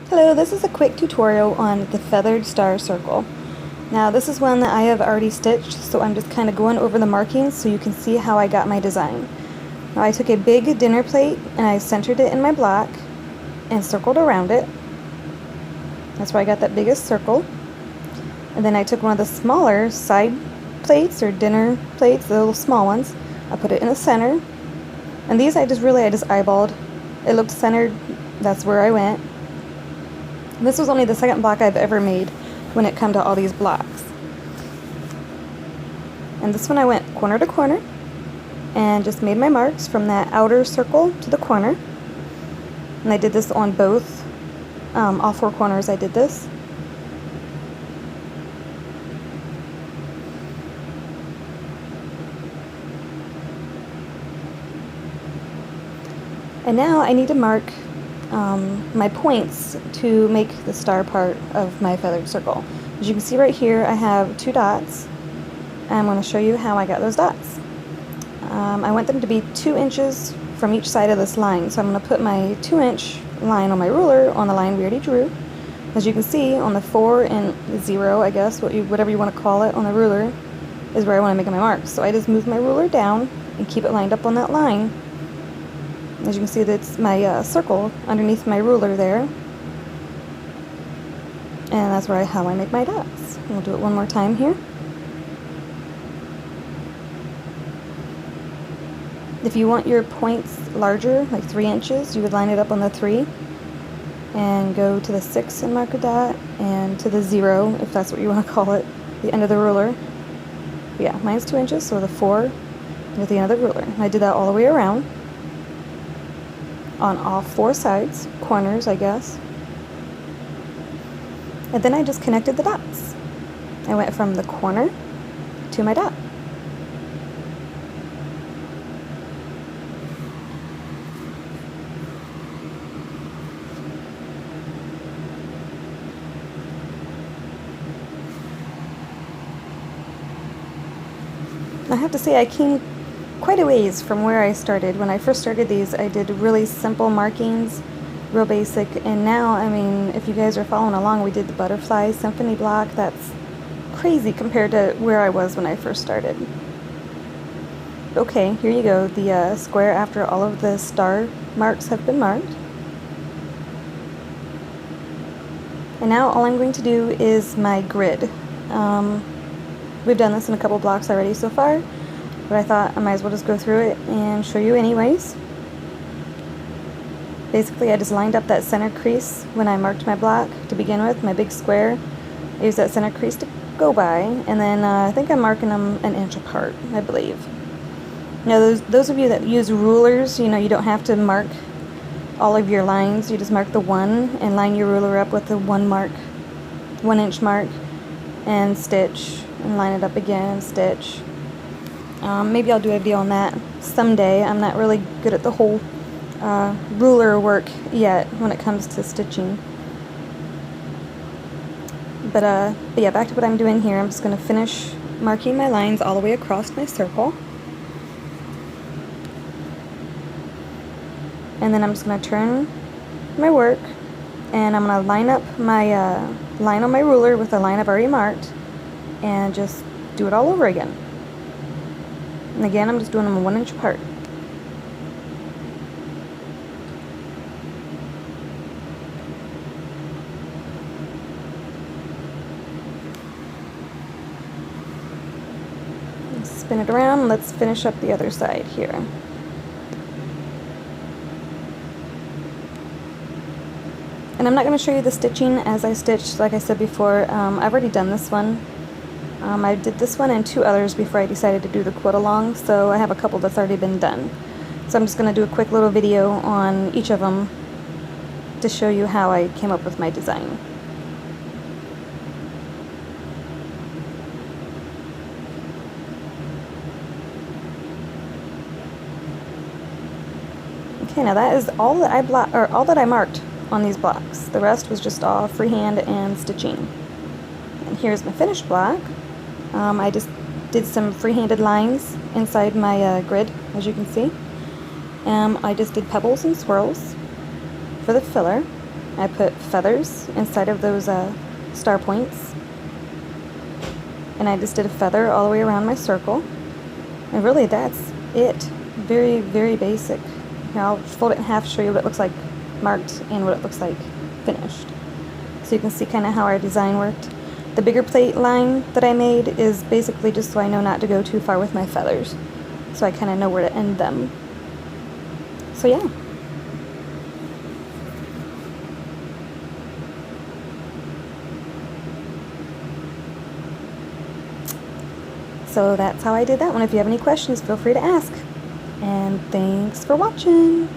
Hello, this is a quick tutorial on the feathered star circle. Now this is one that I have already stitched, so I'm just kind of going over the markings so you can see how I got my design. Now I took a big dinner plate and I centered it in my block and circled around it. That's where I got that biggest circle. And then I took one of the smaller side plates or dinner plates, the little small ones. I put it in the center. And these I just eyeballed. It looked centered, that's where I went. This was only the second block I've ever made when it come to all these blocks. And this one I went corner to corner and just made my marks from that outer circle to the corner. And I did this on both, all four corners I did this. And now I need to mark my points to make the star part of my feathered circle. As you can see right here, I have 2 dots. I'm going to show you how I got those dots. I want them to be 2 inches from each side of this line, so I'm going to put my 2-inch line on my ruler on the line we already drew. As you can see, on the 4 and 0, I guess, whatever you want to call it, on the ruler is where I want to make my marks. So I just move my ruler down and keep it lined up on that line. As you can see, that's my circle underneath my ruler there. And that's how I make my dots. We'll do it one more time here. If you want your points larger, like 3 inches, you would line it up on the 3 and go to the 6 and mark a dot, and to the 0, if that's what you want to call it, the end of the ruler. But yeah, mine's 2 inches, so the 4 at the end of the ruler. And I did that all the way around on all 4 sides, corners I guess. And then I just connected the dots. I went from the corner to my dot. I have to say I came quite a ways from where I started. When I first started these, I did really simple markings, real basic, and now, I mean, if you guys are following along, we did the butterfly symphony block. That's crazy compared to where I was when I first started. Okay, here you go, the square after all of the star marks have been marked. And now all I'm going to do is my grid. We've done this in a couple blocks already so far, but I thought I might as well just go through it and show you anyways. Basically, I just lined up that center crease when I marked my block to begin with, my big square. I used that center crease to go by, and then I think I'm marking them 1 inch apart, I believe. Now, those of you that use rulers, you know, you don't have to mark all of your lines. You just mark the 1 and line your ruler up with the 1 inch mark, and stitch, and line it up again and stitch. Maybe I'll do a video on that someday. I'm not really good at the whole ruler work yet when it comes to stitching. But yeah, back to what I'm doing here. I'm just going to finish marking my lines all the way across my circle. And then I'm just going to turn my work, and I'm going to line up my line on my ruler with the line I've already marked, and just do it all over again. And again, I'm just doing them 1 inch apart. Spin it around, and let's finish up the other side here. And I'm not going to show you the stitching as I stitched, like I said before. I've already done this one. I did this one and 2 others before I decided to do the quote along, so I have a couple that's already been done. So I'm just going to do a quick little video on each of them to show you how I came up with my design. Okay, now that is all that I marked on these blocks. The rest was just all freehand and stitching. And here's my finished block. I just did some free-handed lines inside my grid, as you can see. I just did pebbles and swirls for the filler. I put feathers inside of those star points, and I just did a feather all the way around my circle, and really that's it. Very, very basic. Here, I'll fold it in half, show you what it looks like marked and what it looks like finished, so you can see kind of how our design worked. The bigger plate line that I made is basically just so I know not to go too far with my feathers, so I kind of know where to end them. So yeah. So that's how I did that one. If you have any questions, feel free to ask. And thanks for watching.